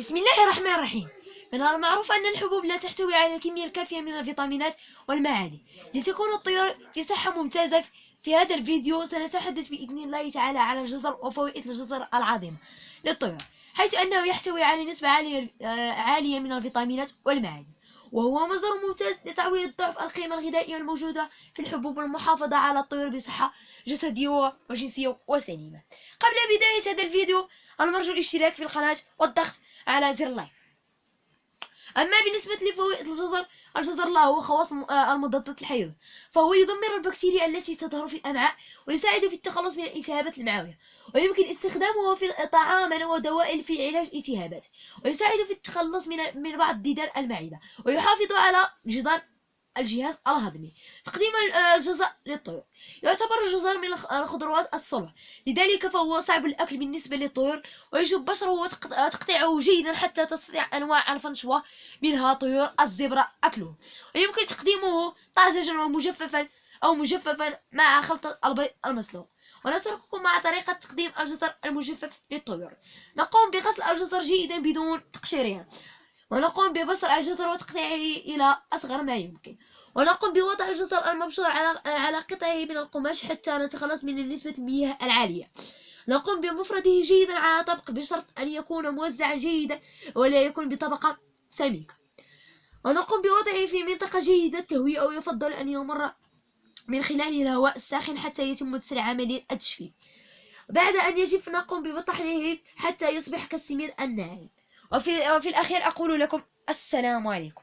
بسم الله الرحمن الرحيم. من المعروف أن الحبوب لا تحتوي على الكمية الكافية من الفيتامينات والمعادن لتكون الطيور في صحة ممتازة. في هذا الفيديو سنتحدث بإذن الله تعالى على الجزر وفوائد الجزر العظيمة للطيور، حيث أنه يحتوي على نسبة عالية من الفيتامينات والمعادن، وهو مصدر ممتاز لتعويض ضعف القيمة الغذائية الموجودة في الحبوب والمحافظة على الطيور بصحة جسدية وجنسية وسليمة. قبل بداية هذا الفيديو المرجو الاشتراك في القناة والضغط على زر اللايك. أما بالنسبة لفوائد الجزر له خواص المضادات الحيوية، فهو يدمر البكتيريا التي تظهر في الأمعاء ويساعد في التخلص من الالتهابات المعوية، ويمكن استخدامه في طعاما ودواء في علاج الالتهابات، ويساعد في التخلص من بعض ديدان المعدة، ويحافظ على جدار الجهاز الهضمي. تقديم الجزر للطيور: يعتبر الجزر من الخضروات الصلبة، لذلك فهو صعب الأكل بالنسبة للطيور، ويجب بشره وتقطيعه جيدا حتى تستطيع أنواع الفنشوة منها طيور الزبرة أكله. ويمكن تقديمه طازجا ومجففا أو مجففا مع خلط البيض المسلوق. ونترككم مع طريقة تقديم الجزر المجفف للطيور. نقوم بغسل الجزر جيدا بدون تقشيرها، ونقوم ببشر الجزر وتقطيعه إلى أصغر ما يمكن، ونقوم بوضع الجزر المبشور على قطعه من القماش حتى نتخلص من نسبة المياه العالية. نقوم بمفرده جيدا على طبق بشرط أن يكون موزعا جيدا ولا يكون بطبقة سميكة، ونقوم بوضعه في منطقة جيدة التهوية، أو يفضل أن يمر من خلال الهواء الساخن حتى يتم تسريع عملية التجفيف. بعد أن يجف نقوم بطحنه حتى يصبح كالسميد الناعم. وفي الأخير أقول لكم السلام عليكم.